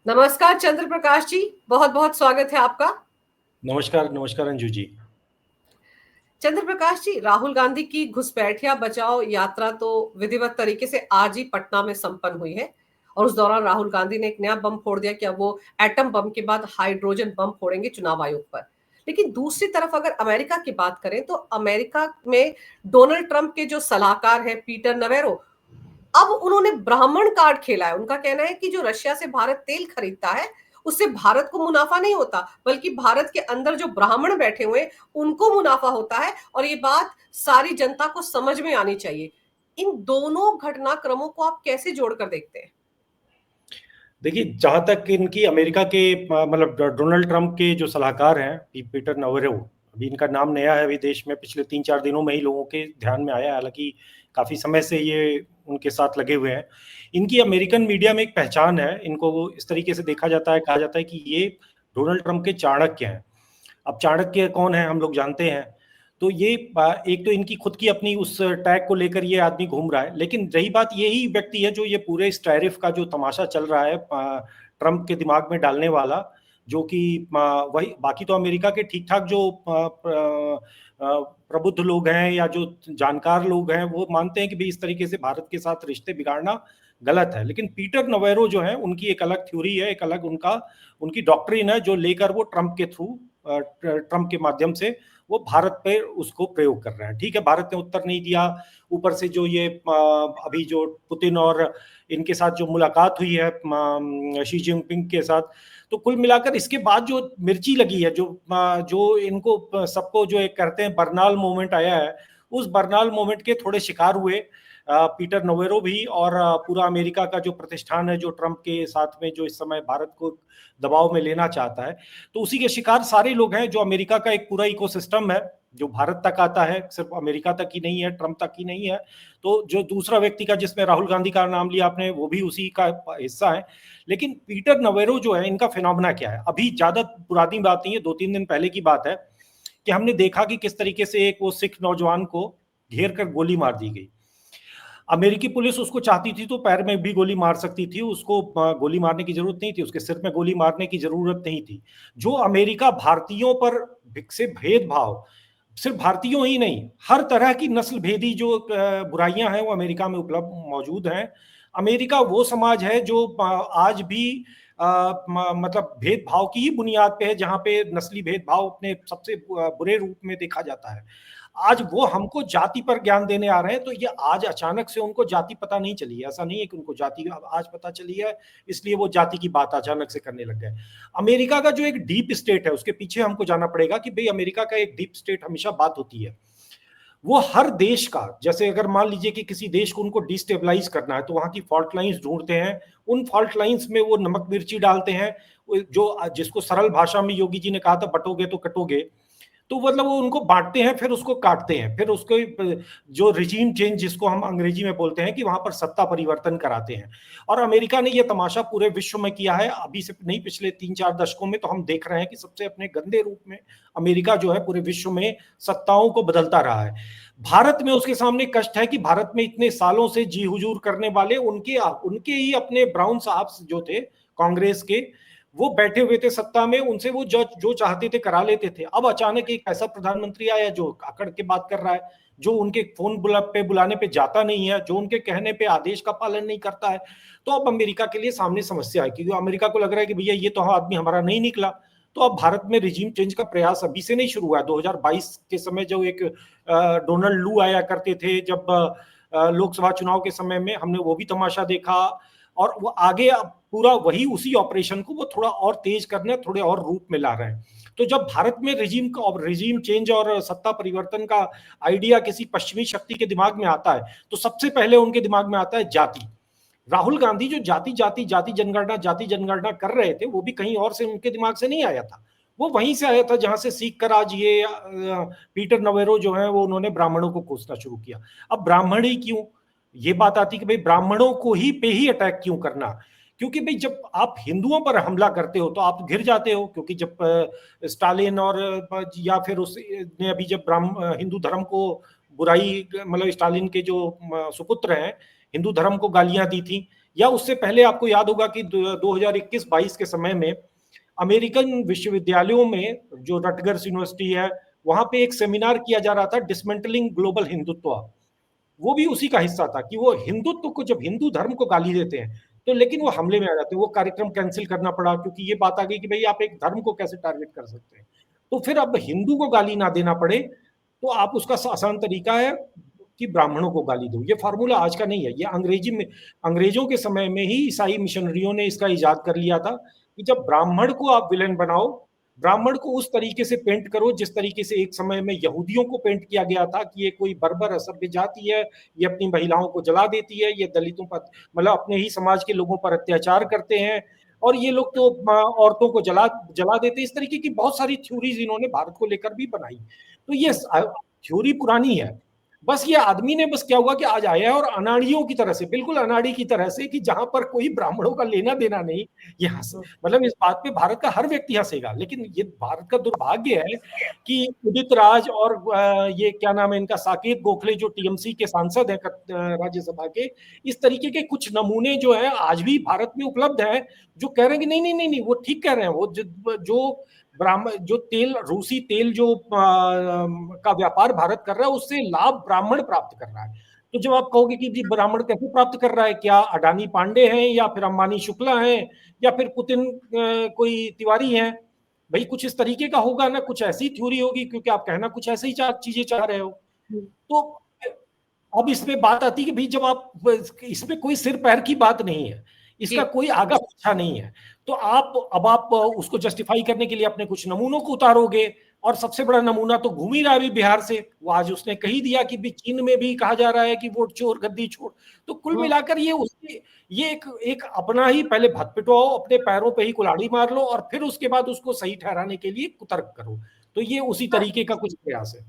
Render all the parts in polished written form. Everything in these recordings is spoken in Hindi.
नमस्कार चंद्र प्रकाश जी, बहुत बहुत स्वागत है आपका। नमस्कार नमस्कार अंजू जी। चंद्र प्रकाश जी, राहुल गांधी की घुसपैठिया बचाओ यात्रा तो विधिवत तरीके से आज ही पटना में संपन्न हुई है। और उस दौरान राहुल गांधी ने एक नया बम फोड़ दिया कि अब वो एटम बम के बाद हाइड्रोजन बम फोड़ेंगे चुनाव आयोग पर। लेकिन दूसरी तरफ अगर अमेरिका की बात करें तो अमेरिका में डोनाल्ड ट्रंप के जो सलाहकार हैं पीटर नवेरो, अब उन्होंने ब्राह्मण कार्ड खेला है। उनका कहना है कि जो रशिया से भारत तेल खरीदता है उससे भारत को मुनाफा नहीं होता, बल्कि भारत के अंदर जो ब्राह्मण बैठे हुए उनको मुनाफा होता है। और ये बात सारी जनता को समझ में आनी चाहिए। इन दोनों घटनाक्रमों को आप कैसे जोड़कर देखते हैं? देखिए, जहां तक इनकी अमेरिका के मतलब डोनाल्ड ट्रंप के जो सलाहकार हैं पीटर नवरेरो, अभी इनका नाम नया है, अभी देश में पिछले 3-4 दिनों में ही लोगों के ध्यान में आया है। हालांकि काफी समय से ये उनके साथ लगे हुए हैं। इनकी अमेरिकन मीडिया में एक पहचान है, इनको इस तरीके से देखा जाता है, कहा जाता है कि ये डोनाल्ड ट्रंप के चाणक्य हैं। अब चाणक्य कौन है हम लोग जानते हैं। तो ये एक तो इनकी खुद की अपनी उस टैग को लेकर ये आदमी घूम रहा है, लेकिन रही बात, यही व्यक्ति है जो ये पूरे इस टैरिफ का जो तमाशा चल रहा है ट्रंप के दिमाग में डालने वाला, जो कि वही, बाकी तो अमेरिका के ठीक ठाक जो प्रबुद्ध लोग हैं या जो जानकार लोग हैं वो मानते हैं कि भाई इस तरीके से भारत के साथ रिश्ते बिगाड़ना गलत है। लेकिन पीटर नवेरो जो है, उनकी एक अलग थ्योरी है, एक अलग उनकी डॉक्ट्रिन है, जो लेकर वो ट्रंप के थ्रू, ट्रंप के माध्यम से वो भारत पे उसको प्रयोग कर रहे हैं। ठीक है, भारत ने उत्तर नहीं दिया, ऊपर से जो ये अभी जो पुतिन और इनके साथ जो मुलाकात हुई है शी जिनपिंग के साथ, तो कुल मिलाकर इसके बाद जो मिर्ची लगी है, जो इनको सबको जो एक कहते हैं बर्नाल मोमेंट आया है, उस बर्नाल मोमेंट के थोड़े शिकार हुए पीटर नोवेरो भी, और पूरा अमेरिका का जो प्रतिष्ठान है, जो ट्रंप के साथ में जो इस समय भारत को दबाव में लेना चाहता है, तो उसी के शिकार सारे लोग हैं। जो अमेरिका का एक पूरा इकोसिस्टम है जो भारत तक आता है, सिर्फ अमेरिका तक ही नहीं है, ट्रंप तक ही नहीं है। तो जो दूसरा व्यक्ति का, जिसमें राहुल गांधी का नाम लिया आपने, वो भी उसी का हिस्सा है। लेकिन पीटर नवेरो जो है, इनका फिनोमेना क्या है, अभी ज्यादा पुरानी बात नहीं है, 2-3 दिन पहले की बात है कि हमने देखा कि किस तरीके से एक वो सिख नौजवान को घेर कर गोली मार दी गई। अमेरिकी पुलिस उसको चाहती थी तो पैर में भी गोली मार सकती थी, उसको गोली मारने की जरूरत नहीं थी, उसके सिर में गोली मारने की जरूरत नहीं थी। जो अमेरिका भारतीयों पर से भेदभाव, सिर्फ भारतीयों ही नहीं, हर तरह की नस्ल भेदी जो बुराइयां हैं वो अमेरिका में उपलब्ध मौजूद हैं। अमेरिका वो समाज है जो आज भी मतलब भेदभाव की ही बुनियाद पे है, जहां पे नस्ली भेदभाव अपने सबसे बुरे रूप में देखा जाता है। आज वो हमको जाति पर ज्ञान देने आ रहे हैं, तो ये आज अचानक से उनको जाति पता नहीं चली है, ऐसा नहीं है कि उनको जाति आज पता चली है इसलिए वो जाति की बात अचानक से करने लग गए। अमेरिका का जो एक डीप स्टेट है उसके पीछे हमको जाना पड़ेगा कि भाई अमेरिका का एक डीप स्टेट हमेशा बात होती है। वो हर देश का, जैसे अगर मान लीजिए कि किसी देश को उनको डिस्टेबलाइज करना है तो वहां की फॉल्ट लाइंस ढूंढते हैं, उन फॉल्ट लाइंस में वो नमक मिर्ची डालते हैं, जो जिसको सरल भाषा में योगी जी ने कहा था, बटोगे तो कटोगे। तो मतलब वो उनको बांटते हैं, फिर उसको काटते हैं, फिर उसको जो रिजीम चेंज जिसको हम अंग्रेजी में बोलते हैं, कि वहां पर सत्ता परिवर्तन कराते हैं। और अमेरिका ने ये तमाशा पूरे विश्व में किया है, अभी से नहीं, पिछले 3-4 दशकों में तो हम देख रहे हैं कि सबसे अपने गंदे रूप में अमेरिका जो है पूरे विश्व में सत्ताओं को बदलता रहा है। भारत में उसके सामने कष्ट है कि भारत में इतने सालों से जी हुजूर करने वाले उनके उनके ही अपने ब्राउन साहब जो थे कांग्रेस के, वो बैठे हुए थे सत्ता में, उनसे वो जो चाहते थे करा लेते थे। अब अचानक एक ऐसा प्रधानमंत्री आया जो आकड़ के बात कर रहा है, जो उनके फोन बुलाने पे जाता नहीं है, जो उनके कहने पे आदेश का पालन नहीं करता है। तो अब अमेरिका के लिए सामने समस्या है, क्योंकि अमेरिका को लग रहा है कि भैया ये तो आदमी हमारा नहीं निकला। तो अब भारत में रिजीम चेंज का प्रयास अभी से नहीं शुरू हुआ है। 2022 के समय जो एक डोनाल्ड लू आया करते थे, जब लोकसभा चुनाव के समय में हमने वो भी तमाशा देखा, और वो आगे अब पूरा वही उसी ऑपरेशन को वो थोड़ा और तेज करने, थोड़े और रूप में ला रहे हैं। तो जब भारत में रिजीम चेंज और सत्ता परिवर्तन का आइडिया किसी पश्चिमी शक्ति के दिमाग में आता है, तो सबसे पहले उनके दिमाग में आता है जाति। राहुल गांधी जो जाति जनगणना कर रहे थे, वो भी कहीं और से उनके दिमाग से नहीं आया था, वो वहीं से आया था जहां से सीख कर आज ये पीटर नवेरो जो है वो उन्होंने ब्राह्मणों को कोसना शुरू किया। अब ब्राह्मण ही क्यों, ये बात आती कि भाई ब्राह्मणों को ही पे ही अटैक क्यों करना। क्योंकि भाई जब आप हिंदुओं पर हमला करते हो तो आप घिर जाते हो, क्योंकि जब स्टालिन और या फिर उसने अभी जब हिंदू धर्म को बुराई, मतलब स्टालिन के जो सुपुत्र हैं, हिंदू धर्म को गालियां दी थी या उससे पहले आपको याद होगा कि 2021-22 के समय में अमेरिकन विश्वविद्यालयों में, जो रटगर्स यूनिवर्सिटी है, वहां पे एक सेमिनार किया जा रहा था, डिसमेंटलिंग ग्लोबल हिंदुत्व। वो भी उसी का हिस्सा था कि वो हिंदुत्व को, जब हिंदू धर्म को गाली देते हैं तो लेकिन वो हमले में आ जाते हैं। वो कार्यक्रम कैंसिल करना पड़ा क्योंकि ये बात आ गई कि भाई आप एक धर्म को कैसे टारगेट कर सकते हैं। तो फिर अब हिंदू को गाली ना देना पड़े तो आप उसका आसान तरीका है कि ब्राह्मणों को गाली दो। ये फार्मूला आज का नहीं है, ये अंग्रेजी में, अंग्रेजों के समय में ही ईसाई मिशनरियों ने इसका इजाद कर लिया था कि जब ब्राह्मण को आप विलेन बनाओ, ब्राह्मण को उस तरीके से पेंट करो जिस तरीके से एक समय में यहूदियों को पेंट किया गया था कि ये कोई बर्बर असभ्य जाति है, ये अपनी महिलाओं को जला देती है, ये दलितों पर, मतलब अपने ही समाज के लोगों पर अत्याचार करते हैं, और ये लोग तो औरतों को जला जला देते हैं। इस तरीके की बहुत सारी थ्योरीज इन्होंने भारत को लेकर भी बनाई। तो ये थ्योरी पुरानी है, बस ये आदमी ने बस क्या हुआ कि आज आया है और अनाड़ियों की तरह से, बिल्कुल अनाड़ी की तरह से, कि जहां पर कोई ब्राह्मणों का लेना देना नहीं, ये हंस, मतलब इस बात पे भारत का हर व्यक्ति हंसेगा। लेकिन ये भारत का दुर्भाग्य है कि उदित राज और ये क्या नाम है इनका, साकेत गोखले, जो टीएमसी के सांसद हैं राज्यसभा के, इस तरीके के कुछ नमूने जो है आज भी भारत में उपलब्ध है, जो कह रहे हैं कि नहीं नहीं नहीं नहीं, वो ठीक कह रहे हैं। वो जो ब्राह्मण, जो तेल, रूसी तेल जो का व्यापार भारत कर रहा है, उससे लाभ ब्राह्मण प्राप्त कर रहा है। तो जब आप कहोगे कि जी ब्राह्मण कैसे प्राप्त कर रहा है, क्या अडानी पांडे हैं, या फिर अंबानी शुक्ला हैं, या फिर पुतिन कोई तिवारी हैं, भाई कुछ इस तरीके का होगा ना, कुछ ऐसी थ्योरी होगी, क्योंकि आप कहना कुछ ऐसे ही चीजें चाह रहे हो। तो अब इसमें बात आती है कि भाई जब आप, इसमें कोई सिर पैर की बात नहीं है, इसका कोई आगा पीछा नहीं है, तो आप उसको जस्टिफाई करने के लिए अपने कुछ नमूनों को उतारोगे। और सबसे बड़ा नमूना तो घूम ही रहा है अभी बिहार से, वो आज उसने कही दिया कि चीन में भी कहा जा रहा है कि वोट चोर गद्दी छोड़। तो कुल मिलाकर ये एक अपना ही, पहले भत पिटवाओ, अपने पैरों पे ही कुल्हाड़ी मार लो, और फिर उसके बाद उसको सही ठहराने के लिए कुतर्क करो। तो ये उसी तरीके का कुछ प्रयास है।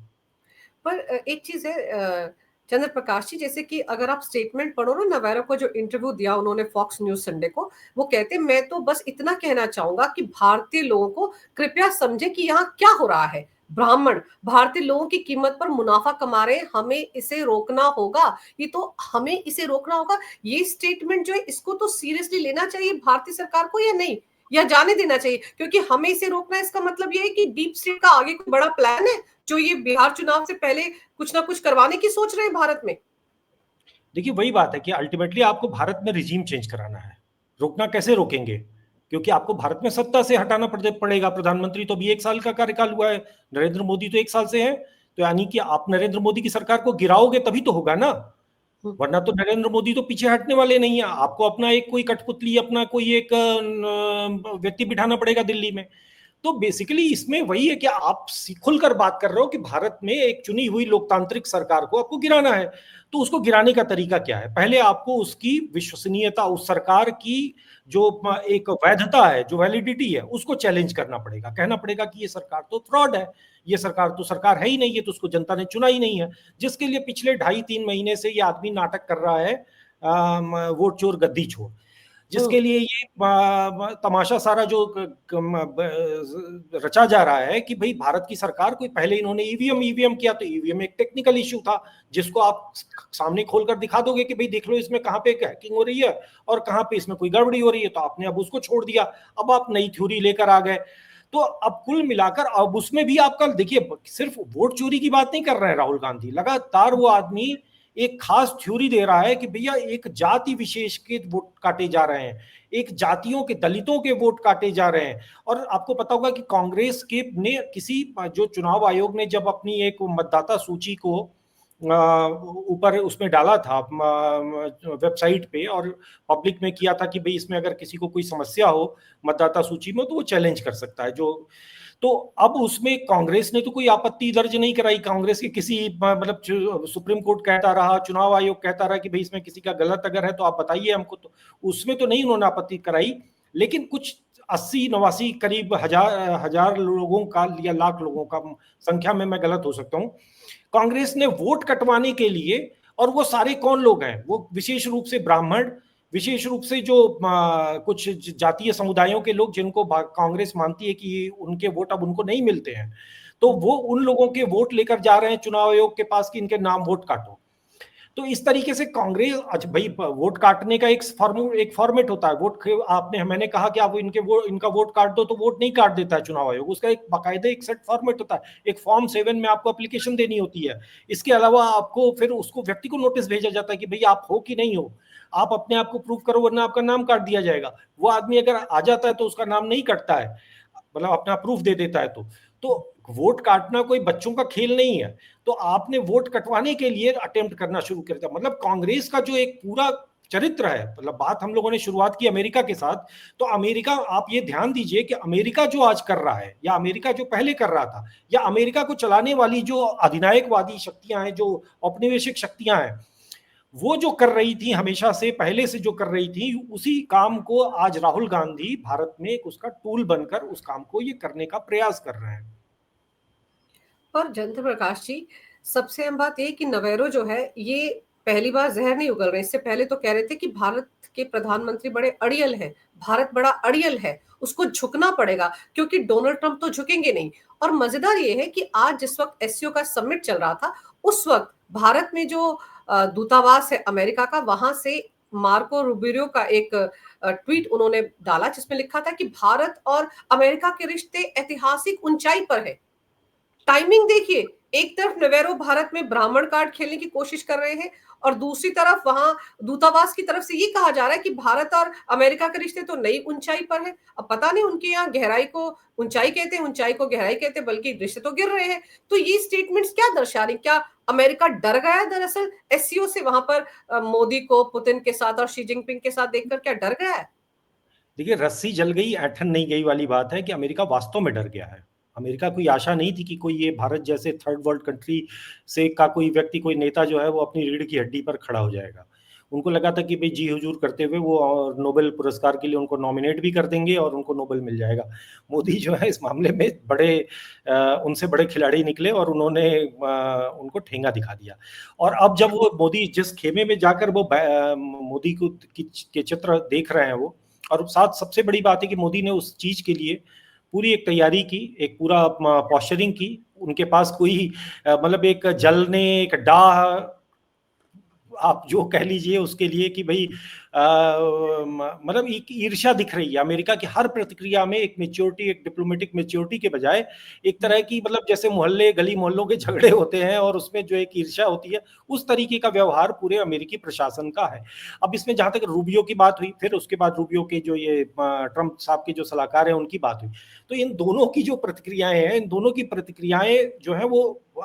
पर एक चीज है चंद्र प्रकाश जी, जैसे कि अगर आप स्टेटमेंट पढ़ो ना, नवेरा को जो इंटरव्यू दिया उन्होंने फॉक्स न्यूज संडे को, वो कहते मैं तो बस इतना कहना चाहूंगा कि भारतीय लोगों को कृपया समझे कि यहाँ क्या हो रहा है। ब्राह्मण भारतीय लोगों की कीमत पर मुनाफा कमा रहे हैं, हमें इसे रोकना होगा। ये तो हमें इसे रोकना होगा। ये स्टेटमेंट जो है, इसको तो सीरियसली लेना चाहिए भारतीय सरकार को, या नहीं, या जाने देना चाहिए? क्योंकि हमें इसे रोकना है, इसका मतलब ये है कि डीप स्टेट का आगे कोई बड़ा प्लान है, जो ये बिहार चुनाव से पहले कुछ ना कुछ करवाने की सोच रहे हैं भारत में। देखिए वही बात है कि अल्टीमेटली आपको भारत में रिजीम चेंज कराना है। रोकना कैसे रोकेंगे, क्योंकि आपको भारत में सत्ता से हटाना पड़ेगा। प्रधानमंत्री तो अभी 1 साल का कार्यकाल हुआ है, नरेंद्र मोदी तो 1 साल से है, तो यानी कि आप नरेंद्र मोदी की सरकार को गिराओगे तभी तो होगा ना, वरना तो नरेंद्र मोदी तो पीछे हटने वाले नहीं है। आपको अपना एक कोई कठपुतली, अपना कोई एक व्यक्ति बिठाना पड़ेगा दिल्ली में। तो बेसिकली इसमें वही है कि आप खुलकर बात कर रहे हो कि भारत में एक चुनी हुई लोकतांत्रिक सरकार को आपको गिराना है। तो उसको गिराने का तरीका क्या है? पहले आपको उसकी विश्वसनीयता, उस सरकार की जो एक वैधता है, जो वैलिडिटी है, उसको चैलेंज करना पड़ेगा। कहना पड़ेगा कि ये सरकार तो फ्रॉड है, ये सरकार तो सरकार है ही नहीं, ये तो उसको जनता ने चुना ही नहीं है। जिसके लिए पिछले 2.5-3 महीने से ये आदमी नाटक कर रहा है, वोट चोर गद्दी छोड़, जिसके लिए ये तमाशा सारा जो रचा जा रहा है कि भाई भारत की सरकार, कोई पहले इन्होंने ईवीएम किया, तो ईवीएम एक टेक्निकल इश्यू था जिसको आप सामने खोलकर दिखा दोगे कि भाई देख लो इसमें कहाँ पे हैकिंग हो रही है और कहाँ पे इसमें कोई गड़बड़ी हो रही है, तो आपने अब उसको छोड़ दिया, अब आप नई थ्योरी लेकर आ गए। तो अब कुल मिलाकर अब उसमें भी आपका, देखिए सिर्फ वोट चोरी की बात नहीं कर रहे हैं राहुल गांधी, लगातार वो आदमी एक खास थ्योरी दे रहा है कि भैया एक जाति विशेष के वोट काटे जा रहे हैं, एक जातियों के, दलितों के वोट काटे जा रहे हैं। और आपको पता होगा कि कांग्रेस के ने किसी, जो चुनाव आयोग ने जब अपनी एक मतदाता सूची को ऊपर उसमें डाला था वेबसाइट पे और पब्लिक में किया था कि भाई इसमें अगर किसी को कोई समस्या हो मतदाता सूची में तो वो चैलेंज कर सकता है। तो अब उसमें कांग्रेस ने तो कोई आपत्ति दर्ज नहीं कराई। कांग्रेस के किसी, मतलब सुप्रीम कोर्ट कहता रहा, चुनाव आयोग कहता रहा कि भाई इसमें किसी का गलत अगर है तो आप बताइए हमको, तो उसमें तो नहीं उन्होंने आपत्ति कराई। लेकिन कुछ 80-89 करीब हजार लोगों का या लाख लोगों का, संख्या में मैं गलत हो सकता हूं, कांग्रेस ने वोट कटवाने के लिए, और वो सारे कौन लोग हैं, वो विशेष रूप से ब्राह्मण, विशेष रूप से जो कुछ जातीय समुदायों के लोग जिनको कांग्रेस मानती है कि उनके वोट अब उनको नहीं मिलते हैं, तो वो उन लोगों के वोट लेकर जा रहे हैं चुनाव आयोग के पास कि इनके नाम वोट काटो। तो इस तरीके से कांग्रेस, अच्छा भाई वोट काटने का एक फॉर्मेट होता है। वोट आपने, मैंने कहा कि आप इनका वोट काट दो, तो वोट नहीं काट देता है चुनाव आयोग। उसका एक बाकायदे एक सेट फॉर्मेट होता है, एक फॉर्म 7 में आपको एप्लीकेशन देनी होती है। इसके अलावा आपको फिर उसको व्यक्ति को नोटिस भेजा जाता है कि भाई आप हो कि नहीं हो, आप अपने आप को प्रूव करो वरना आपका नाम काट दिया जाएगा। वो आदमी अगर आ जाता है तो उसका नाम नहीं कटता है, मतलब अपना प्रूफ दे देता है। तो वोट काटना कोई बच्चों का खेल नहीं है। तो आपने वोट कटवाने के लिए अटेम्प्ट करना शुरू कर दिया। मतलब कांग्रेस का जो एक पूरा चरित्र है, मतलब बात हम लोगों ने शुरुआत की अमेरिका के साथ, तो अमेरिका, आप ये ध्यान दीजिए कि अमेरिका जो आज कर रहा है, या अमेरिका जो पहले कर रहा था, या अमेरिका को चलाने वाली जो अधिनायकवादी शक्तियां हैं, जो औपनिवेशिक शक्तियां हैं, वो जो कर रही थी हमेशा से, पहले से जो कर रही थी, उसी काम को आज राहुल गांधी भारत में एक उसका टूल बनकर उस काम को ये करने का प्रयास कर रहे हैं। पर जयंत प्रकाश जी, सबसे अहम बात ये कि नवेरो जो है ये पहली बार जहर नहीं उगल रहे। इससे पहले तो कह रहे थे कि भारत के प्रधानमंत्री बड़े अड़ियल हैं, भारत बड़ा अड़ियल है, उसको झुकना पड़ेगा, क्योंकि डोनाल्ड ट्रंप तो झुकेंगे नहीं। और मजेदार ये है कि आज जिस वक्त एससीओ का समिट चल रहा था, उस वक्त भारत में जो दूतावास है अमेरिका का, वहां से मार्को रूबियो का एक ट्वीट उन्होंने डाला जिसमें लिखा था कि भारत और अमेरिका के रिश्ते ऐतिहासिक ऊंचाई पर है। टाइमिंग देखिए, एक तरफ नवेरो भारत में ब्राह्मण कार्ड खेलने की कोशिश कर रहे हैं, और दूसरी तरफ वहां दूतावास की तरफ से ये कहा जा रहा है कि भारत और अमेरिका के रिश्ते तो नई ऊंचाई पर है। अब पता नहीं उनके यहाँ गहराई को ऊंचाई कहते हैं, ऊंचाई को गहराई कहते हैं, बल्कि रिश्ते तो गिर रहे हैं। तो ये स्टेटमेंट्स क्या दर्शा रही? क्या अमेरिका डर गया है दरअसल एससीओ से? वहां पर मोदी को पुतिन के साथ और शी जिनपिंग के साथ देखकर क्या डर गया है? देखिए, रस्सी जल गई ऐठन नहीं गई वाली बात है कि अमेरिका वास्तव में डर गया है। अमेरिका कोई आशा नहीं थी कि कोई ये भारत जैसे थर्ड वर्ल्ड कंट्री से का कोई व्यक्ति, कोई नेता जो है वो अपनी रीढ़ की हड्डी पर खड़ा हो जाएगा। उनको लगा था कि भाई जी हुजूर करते हुए वो नोबेल पुरस्कार के लिए उनको नॉमिनेट भी कर देंगे और उनको नोबेल मिल जाएगा। मोदी जो है इस मामले में बड़े उनसे बड़े खिलाड़ी निकले और उन्होंने उनको ठेंगा दिखा दिया। और अब जब वो मोदी जिस खेमे में जाकर वो मोदी को के चित्र देख रहे हैं वो, और साथ सबसे बड़ी बात है कि मोदी ने उस चीज के लिए पूरी एक तैयारी की, एक पूरा पॉस्चरिंग की। उनके पास कोई मतलब एक जलने, एक डाह, आप जो कह लीजिए उसके लिए, कि भाई मतलब एक ईर्ष्या दिख रही है अमेरिका की हर प्रतिक्रिया में। एक मेच्योरिटी, एक डिप्लोमेटिक मेच्योरिटी के बजाय एक तरह की, मतलब जैसे मोहल्ले गली मोहल्लों के झगड़े होते हैं और उसमें जो एक ईर्ष्या होती है, उस तरीके का व्यवहार पूरे अमेरिकी प्रशासन का है। अब इसमें जहां तक रूबियो की बात हुई, फिर उसके बाद रूबियो के जो ये ट्रंप साहब के जो सलाहकार हैं उनकी बात हुई, तो इन दोनों की जो प्रतिक्रियाएं हैं, इन दोनों की प्रतिक्रियाएं जो है वो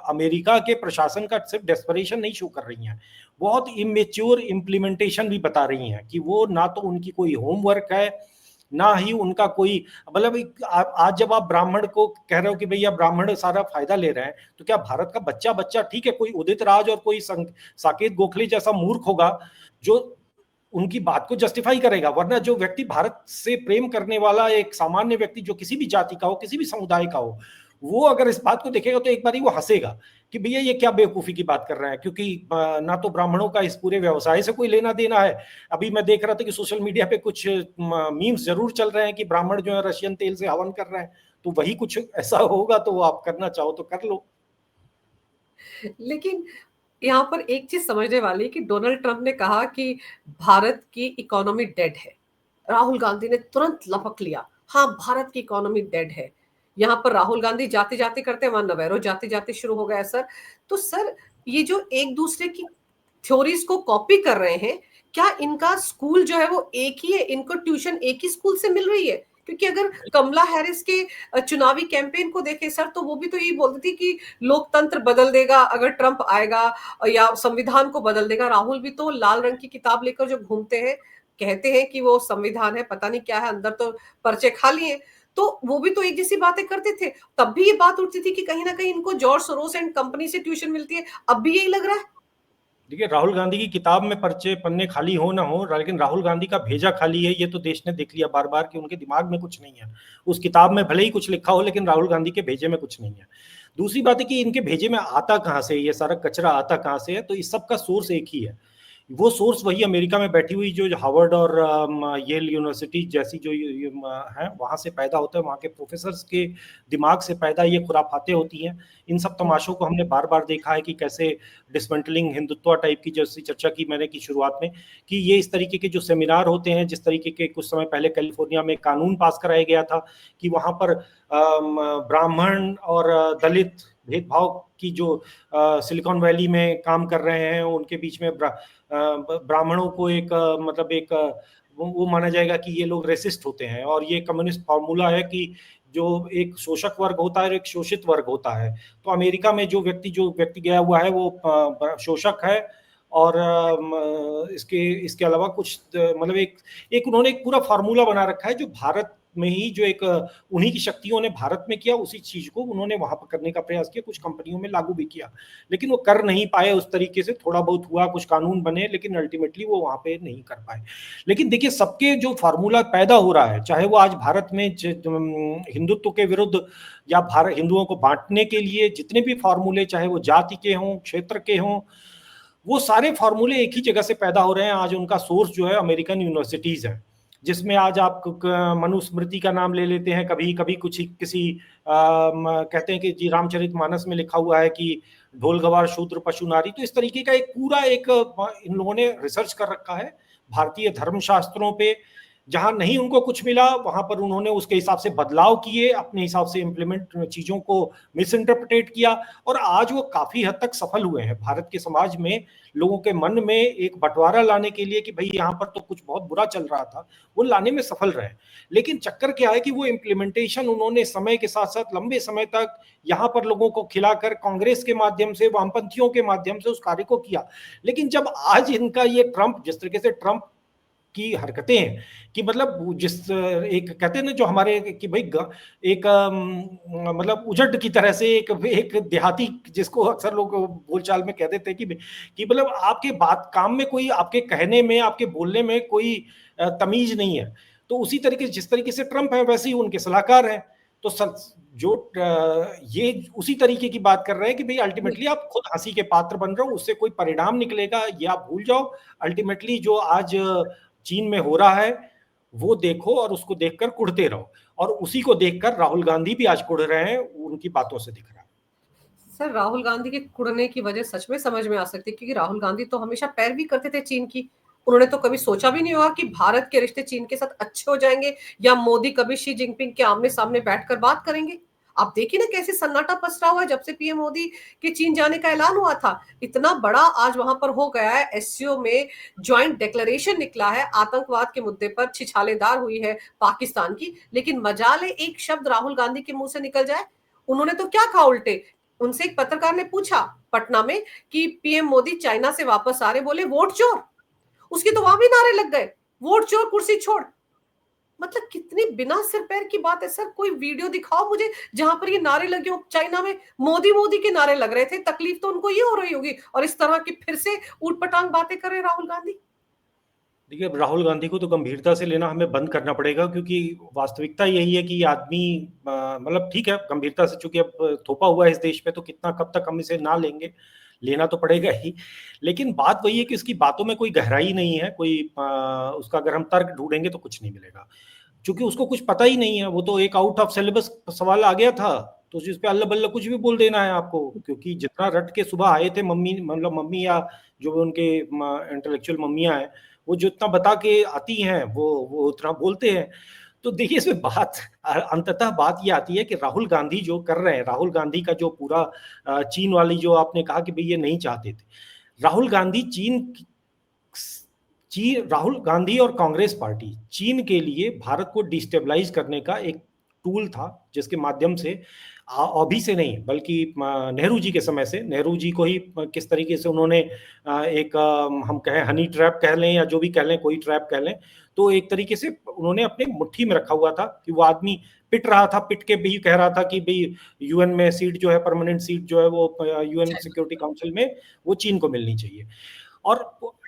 अमेरिका के प्रशासन का सिर्फ डेस्परेशन नहीं शो कर रही हैं, बहुत इमेच्योर इम्प्लीमेंटेशन भी बता रही हैं कि वो ना तो उनकी कोई होमवर्क है, ना ही उनका कोई, मतलब आज जब आप ब्राह्मण को कह रहे हो कि भैया ब्राह्मण सारा फायदा ले रहे हैं, तो क्या भारत का बच्चा बच्चा, ठीक है कोई उदित राज और कोई साकेत गोखले जैसा मूर्ख होगा जो उनकी बात को जस्टिफाई करेगा, वरना जो व्यक्ति भारत से प्रेम करने वाला एक सामान्य व्यक्ति, जो किसी भी जाति का हो, किसी भी समुदाय का हो, वो अगर इस बात को देखेगा तो एक बार ही वो हंसेगा कि भैया ये क्या बेवकूफी की बात कर रहे हैं, क्योंकि ना तो ब्राह्मणों का इस पूरे व्यवसाय से कोई लेना देना है। अभी मैं देख रहा था कि सोशल मीडिया पे कुछ मीम्स जरूर चल रहे हैं कि ब्राह्मण जो है रशियन तेल से हवन कर रहे हैं, तो वही कुछ ऐसा होगा, तो आप करना चाहो तो कर लो। लेकिन यहाँ पर एक चीज समझने वाली है कि डोनाल्ड ट्रंप ने कहा कि भारत की इकोनॉमी डेड है। राहुल गांधी ने तुरंत लपक लिया, हाँ भारत की इकोनॉमी डेड है। यहाँ पर राहुल गांधी जाते जाते करते हैं, वहां नवेरो जाते जाते शुरू हो गया सर। तो सर, ये जो एक दूसरे की थ्योरीज को कॉपी कर रहे हैं, क्या इनका स्कूल जो है वो एक ही है? इनको ट्यूशन एक ही स्कूल से मिल रही है? क्योंकि अगर कमला हैरिस के चुनावी कैंपेन को देखें सर, तो वो भी तो यही बोलती थी कि लोकतंत्र बदल देगा अगर ट्रंप आएगा, या संविधान को बदल देगा। राहुल भी तो लाल रंग की किताब लेकर जो घूमते हैं, कहते हैं कि वो संविधान है, पता नहीं क्या है, अंदर तो पर्चे खाली हैं। तो वो भी तो एक जैसी बातें करते थे। तब भी ये बात उठती थी कि कहीं ना कहीं इनको जॉर्ज सोरोस एंड कंपनी से ट्यूशन मिलती है। अब भी यही लग रहा है। देखिए, राहुल गांधी की किताब में पर्चे पन्ने खाली हो ना हो, लेकिन राहुल गांधी का भेजा खाली है, ये तो देश ने देख लिया बार बार कि उनके दिमाग में कुछ नहीं है। उस किताब में भले ही कुछ लिखा हो, लेकिन राहुल गांधी के भेजे में कुछ नहीं है। दूसरी बात है कि इनके भेजे में आता कहां से, ये सारा कचरा आता कहां से है, तो इस सब का सोर्स एक ही है। वो सोर्स वही अमेरिका में बैठी हुई जो हार्वर्ड और येल यूनिवर्सिटी जैसी जो है वहां से पैदा होता है, वहां के प्रोफेसर्स के दिमाग से पैदा ये खुराफाते होती हैं। इन सब तमाशों को हमने बार बार देखा है कि कैसे डिसमेंटलिंग हिंदुत्व टाइप की, जैसी चर्चा की मैंने की शुरुआत में, कि ये इस तरीके के जो सेमिनार होते हैं, जिस तरीके के कुछ समय पहले कैलिफोर्निया में कानून पास कराया गया था कि वहां पर ब्राह्मण और दलित भेदभाव की जो सिलिकॉन वैली में काम कर रहे हैं उनके बीच में ब्राह्मणों को एक मतलब एक वो माना जाएगा कि ये लोग रेसिस्ट होते हैं, और ये कम्युनिस्ट फॉर्मूला है कि जो एक शोषक वर्ग होता है और एक शोषित वर्ग होता है। तो अमेरिका में जो व्यक्ति गया हुआ है वो शोषक है, और इसके इसके अलावा कुछ मतलब एक उन्होंने एक पूरा फार्मूला बना रखा है जो भारत में ही जो एक उन्हीं की शक्तियों ने भारत में किया, उसी चीज को उन्होंने वहां पर करने का प्रयास किया, कुछ कंपनियों में लागू भी किया, लेकिन वो कर नहीं पाए उस तरीके से। थोड़ा बहुत हुआ, कुछ कानून बने, लेकिन अल्टीमेटली वो वहां पे नहीं कर पाए। लेकिन देखिए, सबके जो फार्मूला पैदा हो रहा है, चाहे वो आज भारत में हिंदुत्व के विरुद्ध या भारत हिंदुओं को बांटने के लिए जितने भी फार्मूले, चाहे वो जाति के हों, क्षेत्र के हों, वो सारे फार्मूले एक ही जगह से पैदा हो रहे हैं। आज उनका सोर्स जो है अमेरिकन यूनिवर्सिटीज है, जिसमें आज आप मनुस्मृति का नाम ले लेते हैं, कभी कभी कुछ किसी कहते हैं कि जी रामचरितमानस में लिखा हुआ है कि ढोल गवार शूद्र पशु नारी। तो इस तरीके का एक पूरा एक इन लोगों ने रिसर्च कर रखा है भारतीय धर्मशास्त्रों पे। जहां नहीं उनको कुछ मिला वहां पर उन्होंने उसके हिसाब से बदलाव किए, अपने हिसाब से इम्प्लीमेंट चीजों को मिस इंटरप्रिटेट किया, और आज वो काफी हद तक सफल हुए हैं भारत के समाज में। लोगों के मन में एक बंटवारा लाने के लिए कि भाई यहाँ पर तो कुछ बहुत बुरा चल रहा था, वो लाने में सफल रहे। लेकिन चक्कर क्या है कि वो इम्प्लीमेंटेशन उन्होंने समय के साथ साथ लंबे समय तक यहाँ पर लोगों को खिलाकर कांग्रेस के माध्यम से, वामपंथियों के माध्यम से उस कार्य को किया। लेकिन जब आज इनका ये ट्रंप, जिस तरीके से ट्रंप की हरकतें हैं कि मतलब जिस एक कहते हैं ना जो हमारे कि भाई एक मतलब उजड़ की तरह से एक देहाती, जिसको अक्सर लोग बोलचाल में कह देते हैं कि मतलब आपके बात काम में कोई, आपके कहने में, आपके बोलने में कोई तमीज नहीं है। तो उसी तरीके जिस तरीके से ट्रंप है वैसे ही उनके सलाहकार हैं। तो जो ये उसी तरीके की बात कर रहे हैं कि भाई अल्टीमेटली आप खुद हंसी के पात्र बन रहे हो, उससे कोई परिणाम निकलेगा ये आप भूल जाओ। अल्टीमेटली जो आज चीन में हो रहा है वो देखो और उसको देखकर कुढ़ते रहो, और उसी को देखकर राहुल गांधी भी आज कुढ़ रहे हैं, उनकी बातों से दिख रहा है। सर, राहुल गांधी के कुड़ने की वजह सच में समझ में आ सकती है, क्योंकि राहुल गांधी तो हमेशा पैरवी करते थे चीन की। उन्होंने तो कभी सोचा भी नहीं होगा कि भारत के रिश्ते चीन के साथ अच्छे हो जाएंगे, या मोदी कभी शी जिनपिंग के आमने सामने बैठकर बात करेंगे। आप देखिए ना कैसे सन्नाटा पसरा हुआ है जब से पीएम मोदी के चीन जाने का ऐलान हुआ था। इतना बड़ा आज वहां पर हो गया है, एससीओ में ज्वाइंट डिक्लेरेशन निकला है, आतंकवाद के मुद्दे पर छिछालेदार हुई है पाकिस्तान की। लेकिन मजाल एक शब्द राहुल गांधी के मुंह से निकल जाए। उन्होंने तो क्या कहा उल्टे, उनसे एक पत्रकार ने पूछा पटना में कि पीएम मोदी चाइना से वापस आ रहे, बोले वोट चोर। उसकी तो वहां भी नारे लग गए, वोट चोर कुर्सी छोड़। मतलब कितनी बिना सिर पैर की बात है सर। कोई वीडियो दिखाओ मुझे जहां पर ये नारे लगे हो। चाइना में मोदी मोदी के नारे लग रहे थे, तकलीफ तो उनको ये हो रही होगी, और इस तरह की फिर से ऊटपटांग बातें कर रहे राहुल गांधी। देखिए, राहुल गांधी को तो गंभीरता से लेना हमें बंद करना पड़ेगा, क्योंकि वास्तविकता यही है कि ये आदमी मतलब ठीक है, गंभीरता से चूंकि अब थोपा हुआ है इस देश पे, तो कितना कब तक हम इसे ना लेंगे, लेना तो पड़ेगा ही। लेकिन बात वही है कि उसकी बातों में कोई गहराई नहीं है, कोई उसका अगर हम तर्क ढूंढेंगे तो कुछ नहीं मिलेगा, क्योंकि उसको कुछ पता ही नहीं है। वो तो एक आउट ऑफ सिलेबस सवाल आ गया था, तो जिस पे अल्लाह बल्ला कुछ भी बोल देना है आपको, क्योंकि जितना रट के सुबह आए थे मम्मी, मतलब मम्मी या जो उनके इंटेलेक्चुअल मम्मियां हैं, वो जितना बता के आती हैं वो उतना बोलते हैं। तो देखिए, इसमें बात अंततः बात ये आती है कि राहुल गांधी जो कर रहे हैं, राहुल गांधी का जो पूरा चीन वाली जो आपने कहा कि भाई ये नहीं चाहते थे, राहुल गांधी राहुल गांधी और कांग्रेस पार्टी चीन के लिए भारत को डिस्टेबलाइज करने का एक टूल था, जिसके माध्यम से अभी से नहीं बल्कि नेहरू जी के समय से, नेहरू जी को ही किस तरीके से उन्होंने एक हम कहें हनी ट्रैप कह लें या जो भी कह लें, कोई ट्रैप कह लें, तो एक तरीके से उन्होंने अपने मुट्ठी में रखा हुआ था कि वो आदमी पिट रहा था, पिट के भी कह रहा था कि भाई यूएन में सीट जो है, परमानेंट सीट जो है वो यूएन सिक्योरिटी काउंसिल में वो चीन को मिलनी चाहिए। और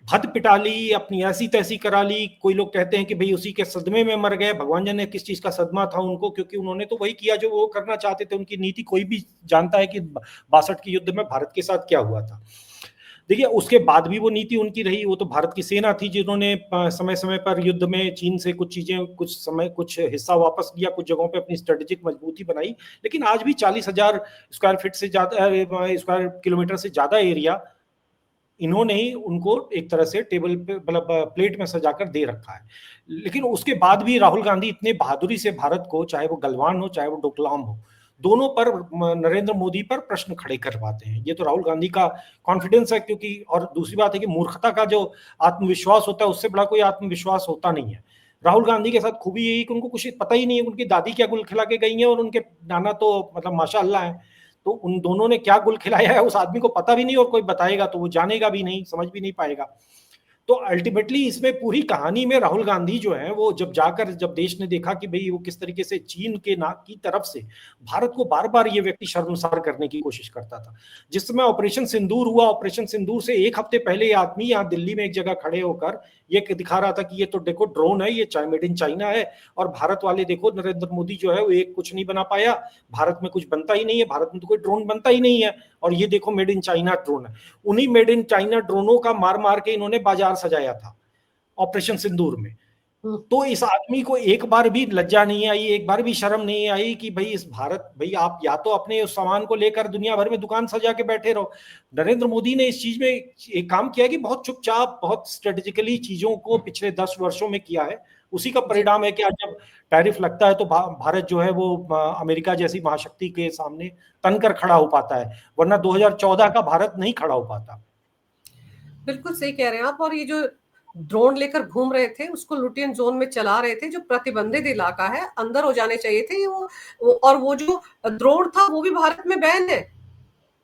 भद पिटा ली, अपनी ऐसी तैसी करा ली। कोई लोग कहते हैं कि भाई उसी के सदमे में मर गए। भगवान जाने किस चीज का सदमा था उनको, क्योंकि उन्होंने तो वही किया जो वो करना चाहते थे। उनकी नीति कोई भी जानता है कि 62 के युद्ध में भारत के साथ क्या हुआ था। देखिए उसके बाद भी वो नीति उनकी रही, वो तो भारत की सेना थी जिन्होंने समय समय पर युद्ध में चीन से कुछ चीजें, कुछ हिस्सा वापस लिया, कुछ जगहों पे अपनी स्ट्रेटेजिक मजबूती बनाई। लेकिन आज भी 40,000 स्क्वायर फीट से ज्यादा, स्क्वायर किलोमीटर से ज्यादा एरिया इन्होंने ही उनको एक तरह से टेबल पे, मतलब प्लेट में सजाकर दे रखा है। लेकिन उसके बाद भी राहुल गांधी इतने बहादुरी से भारत को, चाहे वो गलवान हो चाहे वो डोकलाम हो, दोनों पर नरेंद्र मोदी पर प्रश्न खड़े करवाते हैं। ये तो राहुल गांधी का कॉन्फिडेंस है, क्योंकि और दूसरी बात है कि मूर्खता का जो आत्मविश्वास होता है उससे बड़ा कोई आत्मविश्वास होता नहीं है। राहुल गांधी के साथ खूबी यही कि उनको कुछ पता ही नहीं है उनकी दादी क्या गुल खिला के गई है, और उनके नाना तो मतलब माशाअल्लाह है। तो उन दोनों ने क्या गुल खिलाया है उस आदमी को पता भी नहीं, और कोई बताएगा तो वो जानेगा भी नहीं, समझ भी नहीं पाएगा। तो अल्टीमेटली इसमें पूरी कहानी में राहुल गांधी जो है वो जब देश ने देखा कि भाई वो किस तरीके से चीन के ना की तरफ से भारत को बार बार ये व्यक्ति शर्मसार करने की कोशिश करता था। जिस समय ऑपरेशन सिंदूर हुआ, ऑपरेशन सिंदूर से एक हफ्ते पहले ये आदमी यहाँ दिल्ली में एक जगह खड़े होकर ये दिखा रहा था कि ये तो देखो ड्रोन है, ये मेड इन चाइना है, और भारत वाले देखो नरेंद्र मोदी जो है वो एक कुछ नहीं बना पाया, भारत में कुछ बनता ही नहीं है, भारत में तो कोई ड्रोन बनता ही नहीं है, और ये देखो मेड इन चाइना ड्रोन है। उन्हीं मेड इन चाइना ड्रोनों का मार मार के इन्होंने बाजार सजाया था ऑपरेशन सिंदूर में। तो इस आदमी को एक बार भी लज्जा नहीं आई, एक बार भी शर्म नहीं आई कि भाई इस भारत, भाई आप या तो अपने उस सामान को लेकर दुनिया भर में दुकान सजा के बैठे रहो। नरेंद्र मोदी ने इस चीज में एक काम किया कि बहुत चुपचाप, बहुत स्ट्रेटेजिकली चीजों को पिछले 10 वर्षों में किया है। उसी का परिणाम है कि आज जब टैरिफ लगता है तो भारत जो है वो अमेरिका जैसी महाशक्ति के सामने तनकर खड़ा हो पाता है, वरना 2014 का भारत नहीं खड़ा हो पाता। बिल्कुल सही कह रहे हैं आप। और ये जो ड्रोन लेकर घूम रहे थे उसको लुटियन जोन में चला रहे थे, जो प्रतिबंधित इलाका है, अंदर हो जाने चाहिए थे और वो जो ड्रोन था वो भी भारत में बैन है।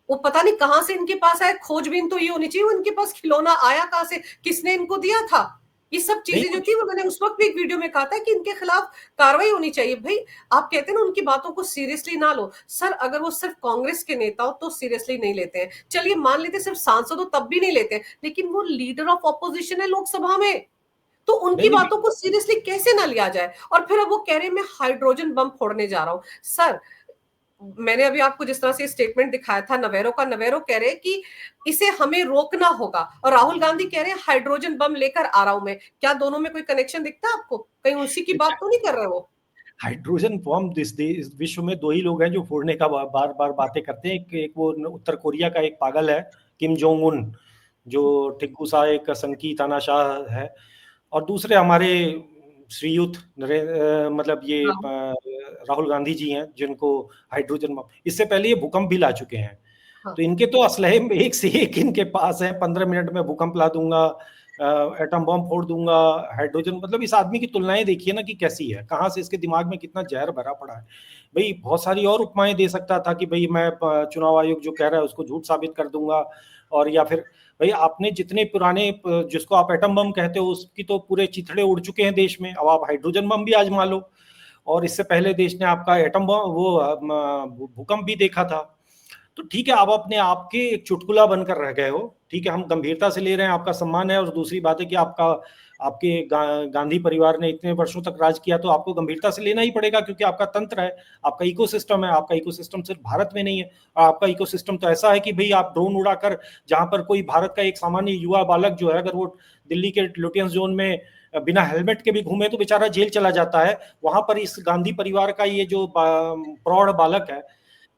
वो पता नहीं कहां से इनके पास आया, खोजबीन तो ये होनी चाहिए इनके पास खिलौना आया कहां से, किसने इनको दिया था। ये सब चीजें जो थी वो मैंने उस वक्त भी एक वीडियो में कहा था कि इनके खिलाफ कार्रवाई होनी चाहिए। भाई आप कहते हैं ना उनकी बातों को सीरियसली ना लो, सर अगर वो सिर्फ कांग्रेस के नेता हो तो सीरियसली नहीं लेते हैं, चलिए मान लेते सिर्फ सांसद हो तब भी नहीं लेते हैं, लेकिन वो लीडर ऑफ ऑपोजिशन है लोकसभा में, तो उनकी बातों को सीरियसली कैसे ना लिया जाए। और फिर अब वो कह रहे हैं मैं हाइड्रोजन बम फोड़ने जा रहा हूं। सर मैंने अभी आपको जिस तरह से स्टेटमेंट दिखाया था नवेरो का, नवेरो कह रहे हैं कि इसे हमें रोकना होगा, और राहुल गांधी कह रहे हैं हाइड्रोजन बम लेकर आ रहा हूं मैं। क्या दोनों में कोई कनेक्शन दिखता है आपको? कहीं उसी की बात तो नहीं कर रहे वो? हाइड्रोजन बम इस विश्व में दो ही लोग हैं जो फोड़ने का बार बार बातें करते हैं। एक वो उत्तर कोरिया का एक पागल है किम जोंग उन, जो टिग्गू सा एक संकी तानाशाह है, और दूसरे हमारे श्रीयुत मतलब ये राहुल गांधी जी हैं जिनको हाइड्रोजन बम, इससे पहले ये भूकंप भी ला चुके हैं। तो इनके तो असलहे एक से एक इनके पास है, 15 मिनट में भूकंप ला दूंगा, एटम बम फोड़ दूंगा, हाइड्रोजन, मतलब इस आदमी की तुलनाएं देखिए ना कि कैसी है, कहाँ से इसके दिमाग में कितना जहर भरा पड़ा है। भाई बहुत सारी और उपमाएं दे सकता था कि भाई मैं चुनाव आयोग जो कह रहा है उसको झूठ साबित कर दूंगा, और या फिर भाई आपने जितने पुराने, जिसको आप एटम बम कहते हो उसकी तो पूरे चिथड़े उड़ चुके हैं देश में, अब आप हाइड्रोजन बम भी आजमा लो। और इससे पहले देश ने आपका एटम बम वो भूकंप भी देखा था। तो ठीक है, आप अपने आप के एक चुटकुला बनकर रह गए हो, ठीक है, हम गंभीरता से ले रहे हैं, आपका सम्मान है। और दूसरी बात है कि आपके गांधी परिवार ने इतने वर्षों तक राज किया, तो आपको गंभीरता से लेना ही पड़ेगा, क्योंकि आपका तंत्र है, आपका इकोसिस्टम है। आपका इकोसिस्टम सिर्फ भारत में नहीं है, और आपका इकोसिस्टम तो ऐसा है कि भाई आप ड्रोन उड़ाकर, जहां पर कोई भारत का एक सामान्य युवा बालक जो है अगर वो दिल्ली के लुटियंस जोन में बिना हेलमेट के भी घूमे तो बेचारा जेल चला जाता है, वहां पर इस गांधी परिवार का ये जो प्रौढ़ बालक है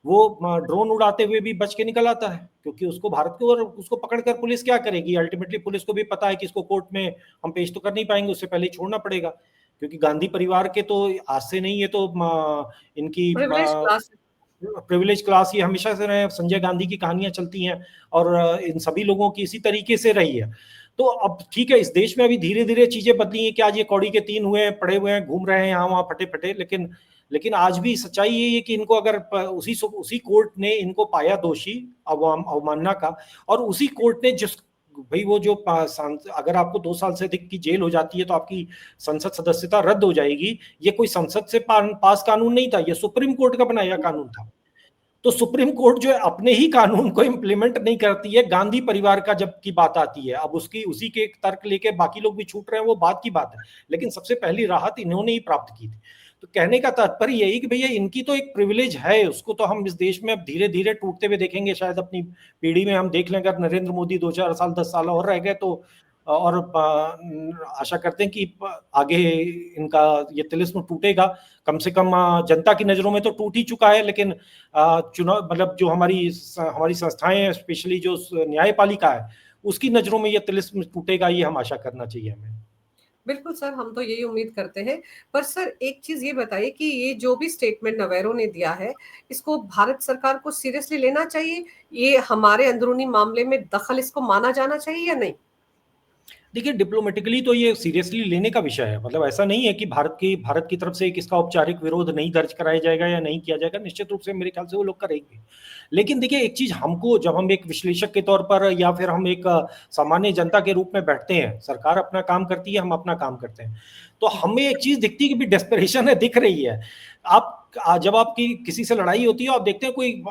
वो ड्रोन उड़ाते हुए भी बच के निकल आता है, क्योंकि उसको भारत को, और उसको पकड़कर पुलिस क्या करेगी? अल्टीमेटली पुलिस को भी पता है कि इसको कोर्ट में हम पेश तो कर नहीं पाएंगे, उससे पहले छोड़ना पड़ेगा, क्योंकि गांधी परिवार के तो आज से नहीं, ये तो इनकी प्रिविलेज क्लास ये हमेशा से रहे, संजय गांधी की कहानियां चलती हैं, और इन सभी लोगों की इसी तरीके से रही है। तो अब ठीक है, इस देश में अभी धीरे धीरे चीजें बदली हैं कि आज ये कौड़ी के तीन हुए हैं, पड़े हुए हैं, घूम रहे हैं यहाँ वहाँ फटे फटे, लेकिन आज भी सच्चाई ये है कि इनको अगर उसी कोर्ट ने इनको पाया दोषी अवमानना का, और उसी कोर्ट ने जिस, भाई वो जो अगर आपको 2 साल से अधिक की जेल हो जाती है तो आपकी संसद सदस्यता रद्द हो जाएगी। ये कोई संसद से पास कानून नहीं था, ये सुप्रीम कोर्ट का बनाया कानून था। तो सुप्रीम कोर्ट जो है अपने ही कानून को इम्प्लीमेंट नहीं करती है गांधी परिवार का जब की बात आती है। अब उसी के तर्क लेके बाकी लोग भी छूट रहे हैं, वो बात की बात है, लेकिन सबसे पहली राहत इन्होंने ही प्राप्त की थी। तो कहने का तात्पर्य यही कि भैया इनकी तो एक प्रिविलेज है, उसको तो हम इस देश में अब धीरे धीरे टूटते हुए देखेंगे, शायद अपनी पीढ़ी में हम देख लें। अगर नरेंद्र मोदी 2-4 साल 10 साल और रह गए तो, और आशा करते हैं कि आगे इनका ये तिलिस्म टूटेगा। कम से कम जनता की नजरों में तो टूट ही चुका है, लेकिन चुनाव मतलब जो हमारी संस्थाएं हैं, स्पेशली जो न्यायपालिका है, उसकी नजरों में ये तिलिस्म टूटेगा, ये हम आशा करना चाहिए हमें। बिल्कुल सर, हम तो यही उम्मीद करते हैं। पर सर एक चीज ये बताइए कि ये जो भी स्टेटमेंट नवेरो ने दिया है, इसको भारत सरकार को सीरियसली लेना चाहिए? ये हमारे अंदरूनी मामले में दखल इसको माना जाना चाहिए या नहीं? देखिए, डिप्लोमेटिकली तो ये सीरियसली लेने का विषय है। मतलब ऐसा नहीं है कि भारत की तरफ से एक इसका औपचारिक विरोध नहीं दर्ज कराया जाएगा या नहीं किया जाएगा, निश्चित रूप से मेरे ख्याल से वो लोग करेंगे। लेकिन देखिए, एक चीज हमको, जब हम एक विश्लेषक के तौर पर या फिर हम एक सामान्य जनता के रूप में बैठते हैं, सरकार अपना काम करती है, हम अपना काम करते हैं, तो हमें एक चीज दिखती है कि भी डेस्परेशन है, दिख रही है। आप जब आपकी किसी से लड़ाई होती है, आप देखते हैं कोई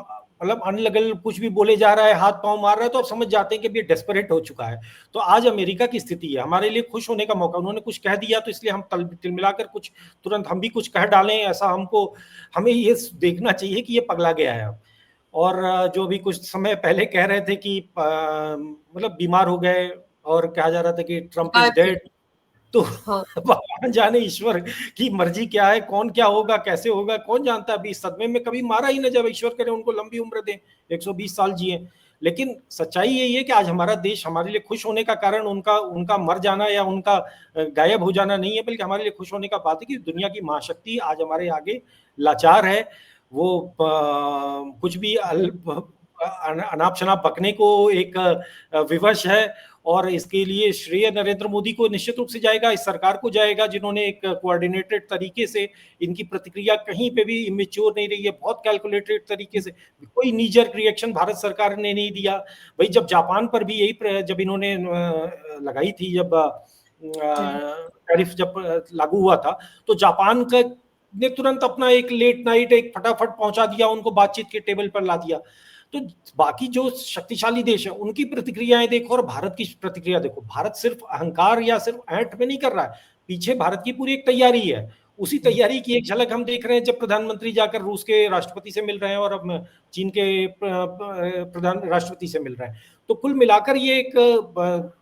मतलब अनलगल कुछ भी बोले जा रहा है, हाथ पांव मार रहा है, तो आप समझ जाते हैं कि ये डेस्परेट हो चुका है। तो आज अमेरिका की स्थिति है, हमारे लिए खुश होने का मौका, उन्होंने कुछ कह दिया तो इसलिए हम तिल मिलाकर कुछ तुरंत हम भी कुछ कह डालें, ऐसा हमें ये देखना चाहिए कि ये पगला गया है अब। और जो भी कुछ समय पहले कह रहे थे कि मतलब बीमार हो गए और कहा जा रहा था कि ट्रम्प इज डेड, तो हाँ। भगवान जाने, ईश्वर की मर्जी क्या है, कौन क्या होगा, कैसे होगा, कौन जानता है। अभी इस सदमे में कभी मारा ही ना, जब ईश्वर करे उनको लंबी उम्र दे, 120 साल जिए। लेकिन सच्चाई यही है कि आज हमारा देश, हमारे लिए खुश होने का कारण उनका उनका मर जाना या उनका गायब हो जाना नहीं है, बल्कि हमारे लिए खुश होने का बात है कि दुनिया की महाशक्ति आज हमारे आगे लाचार है। वो कुछ भी अनाप शनाप बकने को एक विवश है, और इसके लिए श्रेय नरेंद्र मोदी को निश्चित रूप से जाएगा, इस सरकार को जाएगा, जिन्होंने एक कोऑर्डिनेटेड तरीके से, इनकी प्रतिक्रिया कहीं पे भी इमेच्योर नहीं रही है, बहुत कैलकुलेटेड तरीके से, कोई नीजर रिएक्शन भारत सरकार ने नहीं दिया। भाई जब जापान पर भी यही, जब इन्होंने लगाई थी, जब टैरिफ जब लागू हुआ था, तो जापान का ने तुरंत अपना एक लेट नाइट एक फटाफट पहुंचा दिया, उनको बातचीत के टेबल पर ला दिया। तो बाकी जो शक्तिशाली देश है उनकी प्रतिक्रियाएं देखो और भारत की प्रतिक्रिया देखो। भारत सिर्फ अहंकार या सिर्फ ऐंठ में नहीं कर रहा है, पीछे भारत की पूरी एक तैयारी है। उसी तैयारी की एक झलक हम देख रहे हैं जब प्रधानमंत्री जाकर रूस के राष्ट्रपति से मिल रहे हैं और अब चीन के प्रधान राष्ट्रपति से मिल रहे हैं। तो कुल मिलाकर ये एक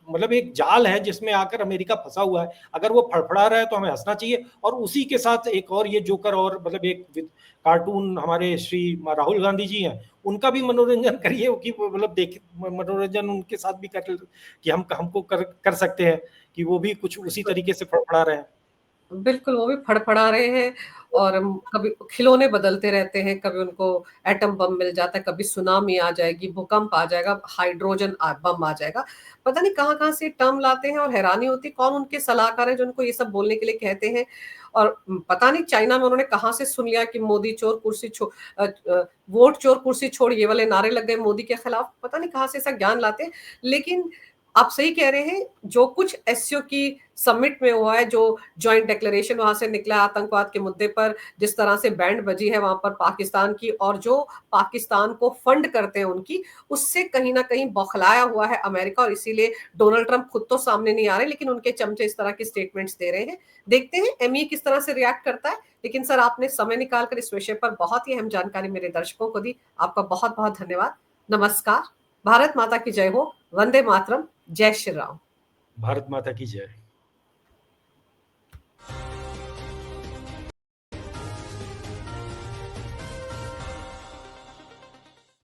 मतलब एक जाल है जिसमें आकर अमेरिका फंसा हुआ है। अगर वो फड़फड़ा रहा है तो हमें हंसना चाहिए, और उसी के साथ एक और ये जोकर और मतलब एक कार्टून हमारे श्री राहुल गांधी जी हैं, उनका भी मनोरंजन करिए कि मतलब देख मनोरंजन उनके साथ भी कर कि हमको कर सकते हैं कि वो भी कुछ उसी तरीके से फड़फड़ा रहे हैं। बिल्कुल, वो भी फड़फड़ा रहे हैं और कभी खिलौने बदलते रहते हैं, कभी उनको एटम बम मिल जाता है, कभी सुनामी आ जाएगी, भूकंप आ जाएगा, हाइड्रोजन बम आ जाएगा। पता नहीं कहाँ-कहाँ से टर्म लाते हैं और हैरानी होती है कौन उनके सलाहकार हैं जो उनको ये सब बोलने के लिए कहते हैं। और पता नहीं चाइना में उन्होंने कहाँ से सुन लिया कि मोदी चोर कुर्सी वोट चोर कुर्सी छोड़, ये वाले नारे लग गए मोदी के खिलाफ। पता नहीं कहाँ से ऐसा ज्ञान लाते हैं। लेकिन आप सही कह रहे हैं, जो कुछ एससीओ की समिट में हुआ है, जो जॉइंट डिक्लेरेशन वहां से निकला आतंकवाद के मुद्दे पर, जिस तरह से बैंड बजी है वहां पर पाकिस्तान की, और जो पाकिस्तान को फंड करते हैं उनकी, उससे कहीं ना कहीं बौखलाया हुआ है अमेरिका। और इसीलिए डोनाल्ड ट्रंप खुद तो सामने नहीं आ रहे, लेकिन उनके चमचे इस तरह के स्टेटमेंट्स दे रहे हैं। देखते हैं एमई किस तरह से रिएक्ट करता है। लेकिन सर, आपने समय निकालकर इस विषय पर बहुत ही अहम जानकारी मेरे दर्शकों को दी। आपका बहुत बहुत धन्यवाद। नमस्कार। भारत माता की जय हो। वंदे मातरम। जय श्री राम। भारत माता की जय।